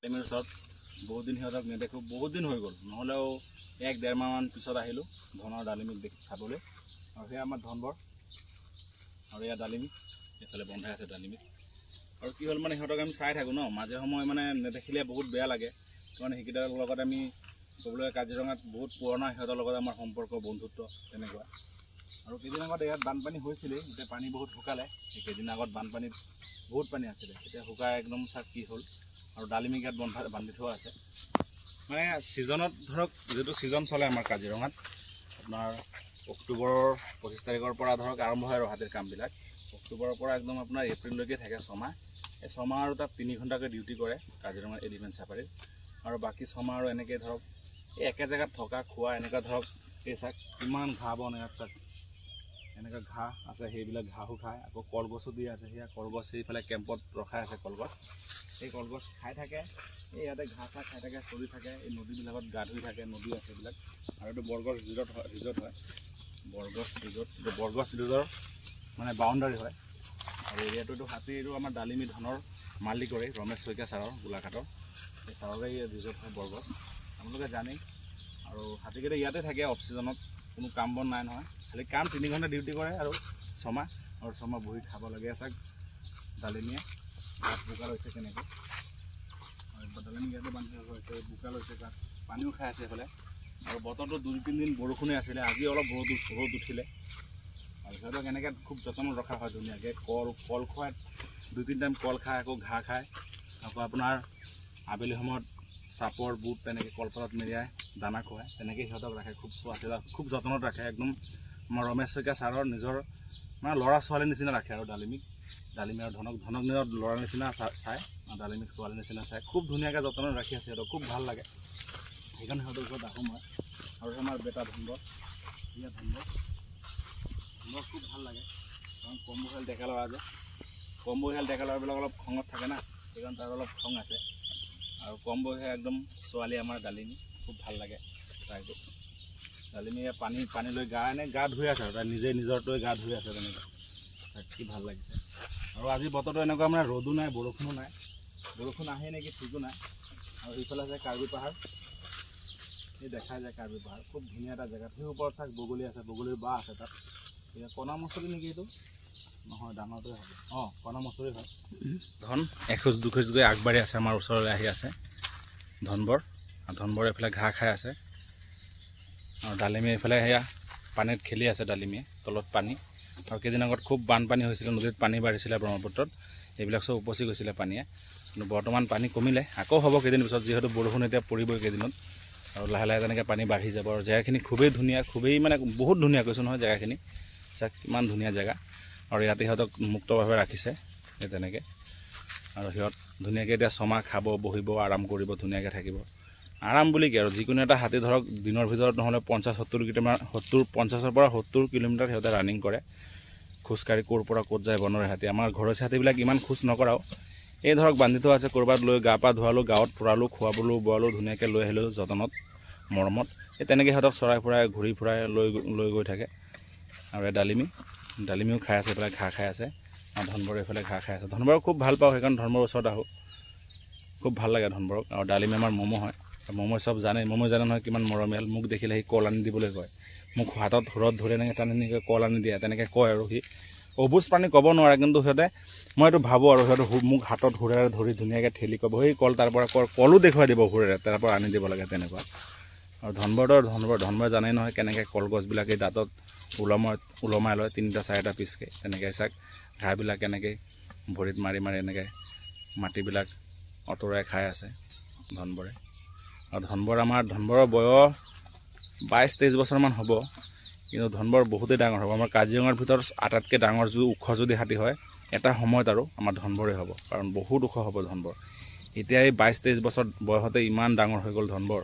ডালিমিৰ ওচৰত বহুত দিন সিহঁতক নেদেখোঁ, বহুত দিন হৈ গ'ল, নহ'লেও 1-1.5 মাহমান পিছত আহিলোঁ ধনৰ ডালিমিক চাবলৈ। আৰু সেয়া আমাৰ ধনবৰ আৰু এয়া ডালিমি, এইফালে বন্ধাই আছে ডালিমিক। আৰু কি হ'ল মানে সিহঁতক আমি চাই থাকোঁ ন, মাজে সময়ে মানে নেদেখিলে বহুত বেয়া লাগে। কাৰণ সেইকেইটাৰ লগত আমি ক'বলৈ কাজিৰঙাত বহুত পুৰণা সিহঁতৰ লগত আমাৰ সম্পৰ্ক বন্ধুত্ব তেনেকুৱা। আৰু কেইদিন আগত ইয়াত বানপানী হৈছিলে, এতিয়া পানী বহুত শুকালে। কেইদিন আগত বানপানীত বহুত পানী আছিলে, এতিয়া শুকাই একদম চাক কি হ'ল। আৰু ডালিমিক ইয়াত বান্ধি থোৱা আছে। মানে ছিজনত ধৰক যিটো ছিজন চলে আমাৰ কাজিৰঙাত আপোনাৰ অক্টোবৰৰ 25 তাৰিখৰ পৰা ধৰক আৰম্ভ হয় আৰু হাতীৰ কামবিলাক। অক্টোবৰৰ পৰা একদম আপোনাৰ এপ্ৰিললৈকে থাকে ছমাহ। এই ছমাহ আৰু তাত 3 ঘণ্টাকৈ ডিউটি কৰে কাজিৰঙা এলিফেণ্ট চাফাৰীত। আৰু বাকী ছমাহ আৰু এনেকৈ ধৰক এই একে জেগাত থকা খোৱা এনেকুৱা ধৰক এই চাক কিমান ঘাঁহ বন ইয়াত চাক এনেকুৱা ঘাঁহ আছে, সেইবিলাক ঘাঁহো খায়। আকৌ কলগছো দি আছে, সেয়া কলগছ সেইফালে কেম্পত ৰখাই আছে কলগছ। এই কলগছ খাই থাকে, এই ইয়াতে ঘাঁহ চাহ খাই থাকে, চৰি থাকে। এই নদীবিলাকত গা ধুই থাকে, নদী আছে এইবিলাক। আৰু এইটো বৰগছ ৰিজৰ্ট হয়, বৰগছ ৰিজৰ্ট মানে বাউণ্ডাৰী হয়। আৰু এৰিয়াটো হাতী, এইটো আমাৰ ডালিমি ধনৰ মালিকৰে ৰমেশ শইকীয়া ছাৰৰ গোলাঘাটৰ, এই ছাৰৰে ৰিজৰ্ট হয় বৰগছ, আপোনালোকে জানেই। আৰু হাতীকেইটা ইয়াতে থাকে অফ ছিজনত, কোনো কাম বন নাই নহয়, খালি কাম 3 ঘণ্টা ডিউটি কৰে আৰু ছমাহ বহি খাব লাগে। চাওক ডালিমিয়ে গাত বোকা লৈছে কেনেকৈ, আৰু ডালিমি ইয়াতে বান্ধি হৈছে, বোকা লৈছে গাত, পানীও খাই আছে এইফালে। আৰু বতৰটো 2-3 দিন বৰষুণে আছিলে, আজি অলপ ৰ'দ উঠিলে। আৰু সিহঁতক এনেকৈ খুব যত্নত ৰখা হয় ধুনীয়াকৈ। কল খুৱাই 2-3 টাইম কল খায়, আকৌ ঘাঁহ খায়। আকৌ আপোনাৰ আবেলি সময়ত চাপৰ বুট তেনেকৈ কলপাতত মেৰিয়াই দানা খুৱায়, তেনেকৈ সিহঁতক ৰাখে। খুব চোৱা চিতা, খুব যত্নত ৰাখে। একদম আমাৰ ৰমেশ শইকীয়া ছাৰৰ নিজৰ মানে ল'ৰা ছোৱালীৰ নিচিনা ৰাখে আৰু ডালিমি আৰু ধনক নিজৰ ল'ৰাৰ নিচিনা চায়, ডালিমিক ছোৱালীৰ নিচিনা চায়। খুব ধুনীয়াকৈ যত্নত ৰাখি আছে সিহঁতক, খুব ভাল লাগে। সেইকাৰণে সিহঁতৰ ওচৰত আহোঁ মই। আৰু আমাৰ বেটা ধনবৰ, ইয়াত ধনবৰ খুব ভাল লাগে। কাৰণ কম্বুশাল ডেকা ল'ৰা যে, কম্বুশাল ডেকা ল'ৰাবিলাক অলপ খঙত থাকে না, সেইকাৰণে তাৰ অলপ খং আছে। আৰু কম্বুশাল একদম ছোৱালী আমাৰ ডালিমি, খুব ভাল লাগে তাইটো। ডালিমিয়ে পানী লৈ গা ধুই আছে, আৰু তাই নিজে নিজৰটোৱে গা ধুই আছে তেনেকৈ। কি ভাল লাগিছে। আৰু আজি বতৰটো এনেকুৱা মানে ৰ'দো নাই বৰষুণো নাই, বৰষুণ আহে নেকি ঠিকো নাই। আৰু সেইফালে আছে কাৰ্বি পাহাৰ, এই দেখাই যায় কাৰ্বি পাহাৰ, খুব ধুনীয়া এটা জেগাত। সেই ওপৰত চাওক বগলী আছে, বগলীৰ বাঁহ আছে তাত। এতিয়া কণা মচুৰি নেকি এইটো, নহয় ডাঙৰটোৱে হ'ব, কণা মচুৰি হয়। ধন এখোজ দুখোজ গৈ আগবাঢ়ি আছে, আমাৰ ওচৰলৈ আহি আছে ধনবৰ। ধনবৰ এইফালে ঘাঁহ খাই আছে, আৰু ডালিমি এইফালে সেয়া পানীত খেলি আছে। ডালিমিয়ে তলত পানী, আৰু কেইদিন আগত খুব বানপানী হৈছিলে, নদীত পানী বাঢ়িছিলে ব্ৰহ্মপুত্ৰত, এইবিলাক চব উপচি গৈছিলে পানীয়ে। কিন্তু বৰ্তমান পানী কমিলে, আকৌ হ'ব কেইদিন পিছত, যিহেতু বৰষুণ এতিয়া পৰিবই কেইদিনত। আৰু লাহে লাহে তেনেকৈ পানী বাঢ়ি যাব। আৰু জেগাখিনি খুবেই ধুনীয়া, খুবেই মানে বহুত ধুনীয়া কৈছোঁ নহয় জেগাখিনি। চাওক কিমান ধুনীয়া জেগা। আৰু ইয়াতে সিহঁতক মুক্তভাৱে ৰাখিছে এই তেনেকৈ। আৰু সিহঁত ধুনীয়াকৈ এতিয়া ছমাহ খাব, বহিব, আৰাম কৰিব, ধুনীয়াকৈ থাকিব। আৰাম বুলি কি আৰু, যিকোনো এটা হাতী ধৰক দিনৰ ভিতৰত নহ'লে 50-70 পৰা 70 কিলোমিটাৰ সিহঁতে ৰানিং কৰে, খোজকাঢ়ি ক'ৰ পৰা ক'ত যায় বনৰীয়া হাতী। আমাৰ ঘৰচীয়া হাতীবিলাক ইমান খোজ নকৰাও, এই ধৰক বান্ধি থোৱা আছে, ক'ৰবাত লৈ গা পা ধোৱালোঁ, গাঁৱত ফুৰালোঁ, খোৱাবলৈ বোৱালোঁ, ধুনীয়াকৈ লৈ আহিলোঁ যতনত মৰমত। এই তেনেকৈ সিহঁতক চৰাই ফুৰাই ঘূৰি ফুৰাই লৈ গৈ থাকে। আৰু এই ডালিমিও খাই আছে, এইফালে ঘাঁহ খাই আছে। আৰু ধনবৰ এইফালে ঘাঁহ খাই আছে। ধনবৰক খুব ভাল পাওঁ, সেইকাৰণে ধনবৰৰ ওচৰত আহোঁ, খুব ভাল লাগে ধনবৰক। আৰু ডালিমি আমাৰ মমো হয়, মমো চব জানে, মমো জানে নহয় কিমান মৰমীয়াল। মোক দেখিলে সি কল আনি দিবলৈ কয়, মোক হাতত ঘৰত ধৰি এনেকৈ টানি কল আনি দিয়ে, তেনেকৈ কয়। আৰু সি অবুজ প্ৰাণী ক'ব নোৱাৰে, কিন্তু সিহঁতে মই এইটো ভাবোঁ। আৰু সিহঁতে মোক হাতত হুৰেৰে ধৰি ধুনীয়াকৈ ঠেলি ক'ব, সেই কল তাৰ পৰা কলো দেখুৱাই দিব হুৰেৰে, তাৰ পৰা আনি দিব লাগে তেনেকুৱা। আৰু ধনবৰ জানেই নহয় কেনেকৈ কলগছবিলাক এই দাঁতত ওলমাই লয় 3-4টা পিচকৈ, তেনেকৈ চাওক ঘাঁহবিলাক কেনেকৈ ভৰিত মাৰি এনেকৈ মাটিবিলাক অঁতৰাই খাই আছে ধনবৰে। আৰু ধনবৰৰ বয়স 22-23 বছৰমান হ'ব, কিন্তু ধনবৰ বহুতেই ডাঙৰ হ'ব। আমাৰ কাজিৰঙাৰ ভিতৰত আটাইতকৈ ডাঙৰ ওখ যদি হাতী হয় এটা সময়ত আৰু আমাৰ ধনবৰে হ'ব, কাৰণ বহুত ওখ হ'ব ধনবৰ। এতিয়া এই 22-23 বছৰ বয়সতে ইমান ডাঙৰ হৈ গ'ল ধনবৰ,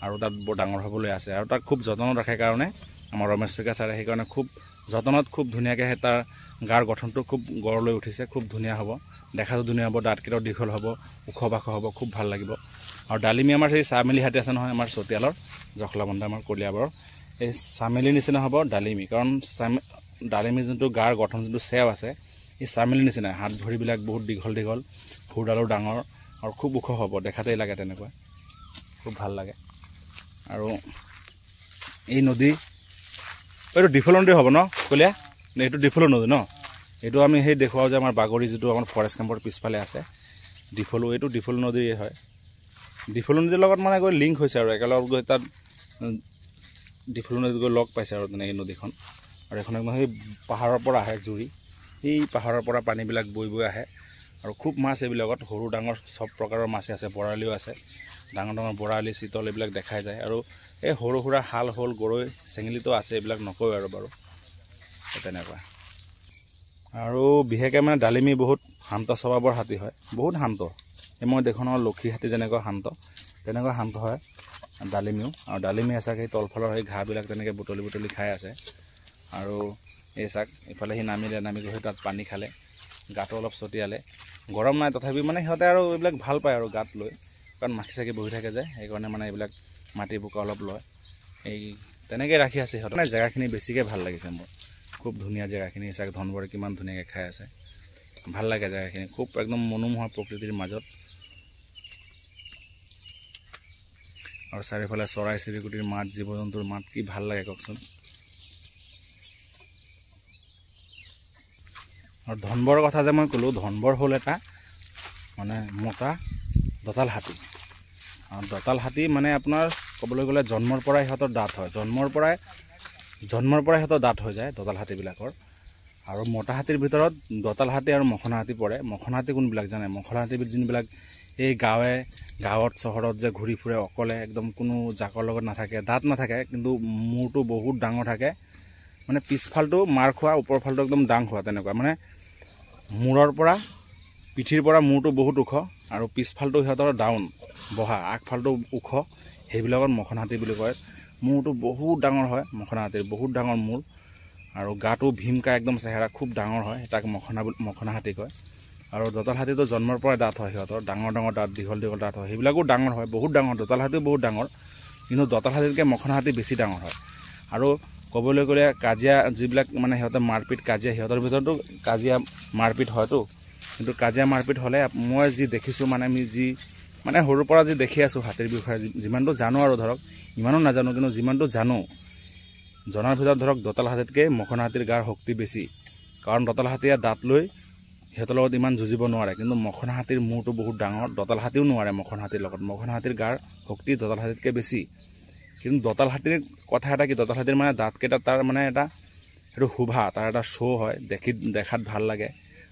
আৰু তাত বৰ ডাঙৰ হ'বলৈ আছে। আৰু তাক খুব যত্নত ৰাখে কাৰণে আমাৰ ৰমেশ শইকীয়া ছাৰে, সেইকাৰণে খুব যত্নত খুব ধুনীয়াকৈ তাৰ গাৰ গঠনটো খুব গঢ় লৈ উঠিছে, খুব ধুনীয়া হ'ব, দেখাটো ধুনীয়া হ'ব, দাঁতকেইটাও দীঘল হ'ব, ওখ বাখ হ'ব, খুব ভাল লাগিব। আৰু ডালিমি আমাৰ সেই চামেলি হাতী আছে নহয় আমাৰ চতিয়ালৰ জখলাবন্ধা আমাৰ কলিয়াবৰৰ, এই চামেলিৰ নিচিনা হ'ব ডালিমি। কাৰণ ডালিমি যোনটো গাৰ গঠন যোনটো চেও আছে, এই চামেলিৰ নিচিনা, হাত ভৰিবিলাক বহুত দীঘল, সুৰডালো ডাঙৰ, আৰু খুব ওখ হ'ব, দেখাতেই লাগে তেনেকুৱা, খুব ভাল লাগে। আৰু এই নদী এইটো ডিফল নদী হ'ব ন কলীয়া? এইটো ডিফল নদী ন? এইটো আমি সেই দেখুৱাওঁ যে আমাৰ বাগৰি যিটো আমাৰ ফৰেষ্ট কেম্পৰ পিছফালে আছে ডিফলো, এইটো ডিফল নদীয়ে হয়। ডিফল নদীৰ লগত মানে গৈ লিংক হৈছে আৰু একেলগে গৈ তাত ডিফল নদীত গৈ লগ পাইছে আৰু তেনেকৈ নদীখন। আৰু এখন একদম সেই পাহাৰৰ পৰা আহে জুৰি, সেই পাহাৰৰ পৰা পানীবিলাক বৈ বৈ আহে। আৰু খুব মাছ এইবিলাকত, সৰু ডাঙৰ চব প্ৰকাৰৰ মাছেই আছে, বৰালিও আছে, ডাঙৰ ডাঙৰ বৰালি চিতল এইবিলাক দেখাই যায়। আৰু এই সৰু সুৰা শাল শ'ল গৰৈ চেঙেলীটো আছে, এইবিলাক নকয় আৰু বাৰু তেনেকুৱা। আৰু বিশেষকৈ মানে ডালিমী বহুত শান্ত স্বভাৱৰ হাতী হয়, বহুত শান্ত। এই মই দেখোনৰ লক্ষী হাতী যেনেকুৱা শান্ত, তেনেকুৱা শান্ত হয় ডালিমিও। আৰু ডালিমি আছে সেই তলফালৰ সেই ঘাঁহবিলাক তেনেকৈ বুটলি বুটলি খাই আছে। আৰু এই চাক ইফালে সি নামিলে, নামি গৈ তাত পানী খালে, গাটো অলপ ছটিয়ালে, গৰম নাই তথাপি মানে সিহঁতে আৰু এইবিলাক ভাল পায় আৰু গাত লৈ, কাৰণ মাখি চাখি বহি থাকে যে, সেইকাৰণে মানে এইবিলাক মাটি বোকা অলপ লয়। এই তেনেকৈ ৰাখি আছে সিহঁতে। মানে জেগাখিনি বেছিকৈ ভাল লাগিছে মোৰ, খুব ধুনীয়া জেগাখিনি। চাক ধনবৰে কিমান ধুনীয়াকৈ খাই আছে, ভাল লাগে জেগাখিনি, খুব একদম মনোমোহা প্ৰকৃতিৰ মাজত। আৰু চাৰিওফালে চৰাই চিৰিকটিৰ মাত, জীৱ জন্তুৰ মাত, কি ভাল লাগে কওকচোন। আৰু ধনবৰৰ কথা যে মই ক'লোঁ, ধনবৰ হ'ল এটা মানে মতা দঁতাল হাতী। আৰু দঁতাল হাতী মানে আপোনাৰ ক'বলৈ গ'লে জন্মৰ পৰাই সিহঁতৰ দাঁত হয়, জন্মৰ পৰাই সিহঁতৰ দাঁত হৈ যায় দঁতাল হাতীবিলাকৰ। আৰু মতা হাতীৰ ভিতৰত দঁতাল হাতী আৰু মখনা হাতী পৰে। মখনা হাতী কোনবিলাক জানে? মখনা হাতী যোনবিলাক এই গাঁৱত চহৰত যে ঘূৰি ফুৰে অকলে, একদম কোনো জাকৰ লগত নাথাকে, দাঁত নাথাকে, কিন্তু মূৰটো বহুত ডাঙৰ থাকে, মানে পিছফালটো মাৰ খোৱা, ওপৰফালটো একদম ডাং খোৱা, তেনেকুৱা। মানে মূৰৰ পৰা পিঠিৰ পৰা মূৰটো বহুত ওখ, আৰু পিছফালটো সিহঁতৰ ডাউন বহা, আগফালটো ওখ, সেইবিলাকত মখনা হাতী বুলি কয়। মূৰটো বহুত ডাঙৰ হয় মখনা হাতীৰ, বহুত ডাঙৰ মূৰ, আৰু গাটো ভীমকা একদম চেহেৰা খুব ডাঙৰ হয়, তাক মখনা হাতী কয়। আৰু দঁতাল হাতীটো জন্মৰ পৰাই দাঁত হয় সিহঁতৰ, ডাঙৰ ডাঙৰ দাঁত, দীঘল দীঘল দাঁত হয়, সেইবিলাকো ডাঙৰ হয়, বহুত ডাঙৰ। দঁতাল হাতীও বহুত ডাঙৰ, কিন্তু দঁতাল হাতীতকৈ মখনা হাতী বেছি ডাঙৰ হয়। আৰু ক'বলৈ গ'লে কাজিয়া যিবিলাক মানে সিহঁতে মাৰপিট কাজিয়া, সিহঁতৰ ভিতৰতো কাজিয়া মাৰপিট হয়তো, কিন্তু কাজিয়া মাৰপিট হ'লে মই যি দেখিছোঁ, মানে আমি মানে সৰুৰ পৰা যি দেখি আছোঁ হাতীৰ বিষয়ে, যিমানটো জানো আৰু ধৰক, ইমানো নাজানো, কিন্তু যিমানটো জনাৰ ভিতৰত ধৰক দঁতাল হাতীতকৈ মখনা হাতীৰ গাৰ শক্তি বেছি। কাৰণ দঁতাল হাতীয়ে দাঁত লৈ সিহঁতৰ লগত ইমান যুঁজিব নোৱাৰে, কিন্তু মখনা হাতীৰ মূৰটো বহুত ডাঙৰ, দঁতাল হাতীও নোৱাৰে মখনা হাতীৰ লগত। মখনা হাতীৰ গাৰ শক্তি দঁতাল হাতীতকৈ বেছি। কিন্তু দঁতাল হাতীৰ কথা এটা কি, দঁতাল হাতীৰ মানে দাঁতকেইটা তাৰ মানে এটা সেইটো শোভা, তাৰ এটা শ্ব' হয়, দেখাত ভাল লাগে,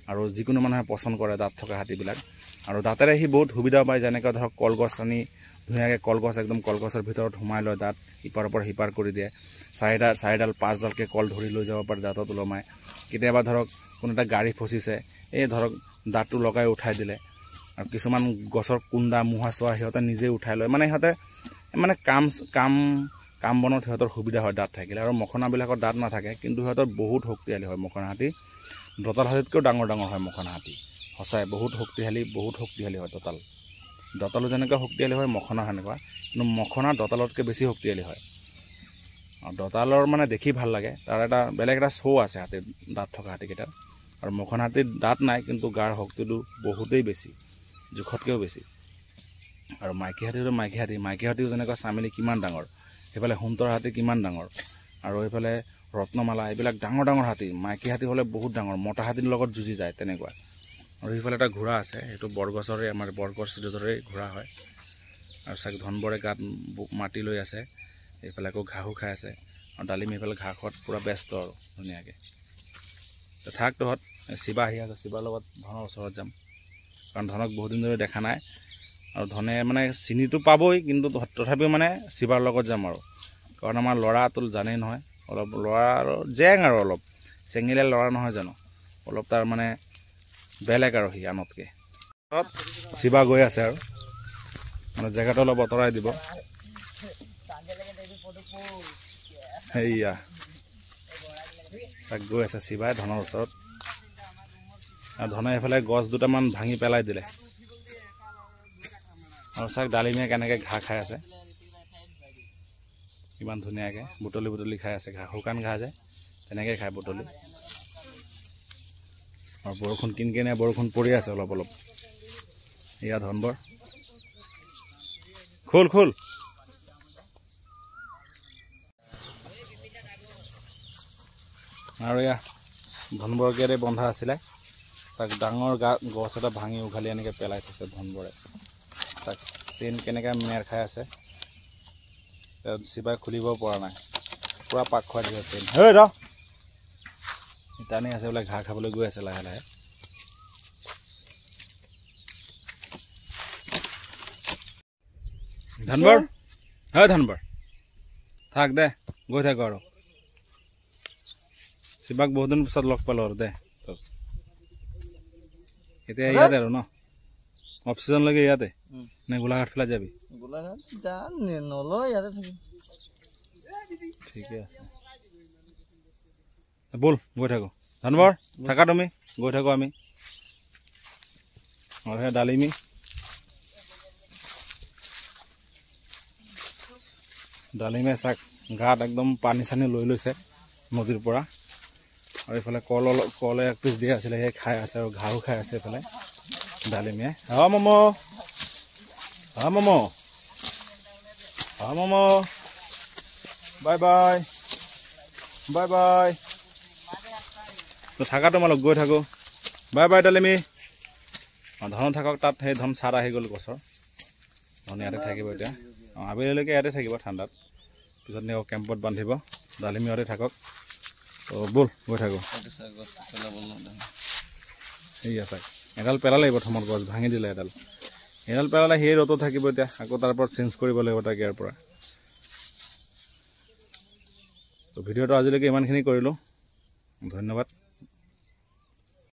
আৰু যিকোনো মানুহে পচন্দ কৰে দাঁত থকা হাতীবিলাক। আৰু দাঁতেৰে সি বহুত সুবিধা পায়, যেনেকৈ ধৰক কলগছ আনি ধুনীয়াকৈ কলগছ একদম কলগছৰ ভিতৰত সোমাই লয়, দাঁত ইপাৰৰ পৰা সিপাৰ কৰি দিয়ে, চাৰিডাল 5ডালকৈ কল ধৰি লৈ যাব পাৰে দাঁতত ওলমাই। কেতিয়াবা ধৰক কোনো এটা গাড়ী ফচিছে, এই ধৰক দাঁতটো লগাই উঠাই দিলে। আৰু কিছুমান গছৰ কুন্দা মুহা চোৱা সিহঁতে নিজেই উঠাই লয়, মানে সিহঁতে মানে কাম বনত সিহঁতৰ সুবিধা হয় দাঁত থাকিলে। আৰু মখনাবিলাকৰ দাঁত নাথাকে, কিন্তু সিহঁতৰ বহুত শক্তিশালী হয় মখনা হাতী। দঁতাল হাতীতকৈও ডাঙৰ হয় মখনা হাতী, সঁচাই বহুত শক্তিশালী হয় দঁতালো যেনেকৈ শক্তিশালী হয়, মখনা সেনেকুৱা, কিন্তু মখনা দঁতালতকৈ বেছি শক্তিশালী হয়। আৰু দঁতালৰ মানে দেখি ভাল লাগে, তাৰ এটা বেলেগ এটা শ্ব' আছে হাতীৰ, দাঁত থকা হাতীকেইটাৰ। আৰু মখনা হাতীৰ দাঁত নাই, কিন্তু গাৰ শক্তিটো বহুতেই বেছি, জোখতকৈও বেছি। আৰু মাইকী হাতীও যেনেকুৱা চামেলি কিমান ডাঙৰ, সেইফালে সোণতৰ হাতী কিমান ডাঙৰ, আৰু এইফালে ৰত্নমালা, এইবিলাক ডাঙৰ হাতী। মাইকী হাতী হ'লে বহুত ডাঙৰ, মতা হাতীৰ লগত যুঁজি যায় তেনেকুৱা। আৰু সেইফালে এটা ঘোঁৰা আছে, সেইটো বৰগছৰে, আমাৰ বৰগছ চিৰিজৰে ঘোঁৰা হয়। আৰু চাগ ধনবৰে গাত মাটি লৈ আছে, এইফালে আকৌ ঘাঁহো খাই আছে। আৰু ডালিমি এইফালে ঘাঁহ খোৱাত পূৰা ব্যস্ত আৰু ধুনীয়াকৈ। থাক তহঁত, শিৱা আহি আছে, শিৱাৰ লগত ধনৰ ওচৰত যাম, কাৰণ ধনক বহুত দিন ধৰি দেখা নাই। আৰু ধনে মানে চিনিটো পাবই, কিন্তু তথাপিও মানে শিৱাৰ লগত যাম আৰু, কাৰণ আমাৰ ল'ৰাটো জানেই নহয়, অলপ ল'ৰা আৰু জেং আৰু অলপ চেঙেলীয়া ল'ৰা নহয় জানো, অলপ তাৰ মানে বেলেগ আৰু সি আনতকৈ। শিৱা গৈ আছে আৰু মানে জেগাটো অলপ আঁতৰাই দিব। সেয়া চাক গৈ আছে শিৱাই ধনৰ ওচৰত, আৰু ধনে এইফালে গছ দুটামান ভাঙি পেলাই দিলে। আৰু চাক ডালিমিয়ে কেনেকৈ ঘাঁহ খাই আছে, ইমান ধুনীয়াকৈ বুটলি খাই আছে ঘাঁহ, শুকান ঘাঁহ যে তেনেকৈ খায় বুটলি। আৰু বৰষুণ কিনকিনীয়া বৰষুণ পৰি আছে অলপ। এয়া ধনবৰ খোল খোল আৰু এয়া ধনবৰকেৰে বন্ধা আছিলে চাক ডাঙৰ গছ এটা ভাঙি উঘালি এনেকৈ পেলাই থৈছে ধনবৰে চাক চেইন কেনেকৈ মেৰ খাই আছে চিবাই খুলিব পৰা নাই পুৰা পাক খুৱাই দিছে চেইন হেই ৰ টানি আছে বোলে ঘাঁহ খাবলৈ গৈ আছে লাহে লাহে ধনবৰ হয় ধনবৰ থাক দে গৈ থাক আৰু শিবাক বহুত দিন পিছত লগ পালো আৰু দে এতিয়া ইয়াতে আৰু ন অফচিজনলৈকে ইয়াতে নে গোলাঘাট ফালে যাবি গোলাঘাট যা নলয় ইয়াতে থাকিম ঠিকে আছে বল গৈ থাকো ধনবৰ থাকা তুমি গৈ থাকো আমি আৰু সেই ডালিমি ডালিমে চাক গাত একদম পানী চানী লৈ লৈছে নদীৰ পৰা আৰু এইফালে কল এক পিচ দিয়া আছিলে সেই খাই আছে আৰু ঘাঁহো খাই আছে এইফালে ডালিমিয়ে মম বাই বাই বাই বাই থাকা তোমালোক গৈ থাকো বাই বাই ডালিমি ধন থাকক তাত সেই ধন চাৰ আহি গ'ল গছৰ ধন ইয়াতে থাকিব এতিয়া আবেলিলৈকে ইয়াতে থাকিব ঠাণ্ডাত পিছত নি কেম্পত বান্ধিব ডালিমি ইয়াতে থাকক বল গৈ থাকো ঠিক আছে এডাল পেলালে প্ৰথমত গছ ভাঙি দিলে এডাল পেলালে সেই ৰ'দত থাকিব এতিয়া আকৌ তাৰ পৰা চেঞ্জ কৰিব লাগিব তাক ইয়াৰ পৰা তো ভিডিঅ'টো আজিলৈকে ইমানখিনি কৰিলোঁ ধন্যবাদ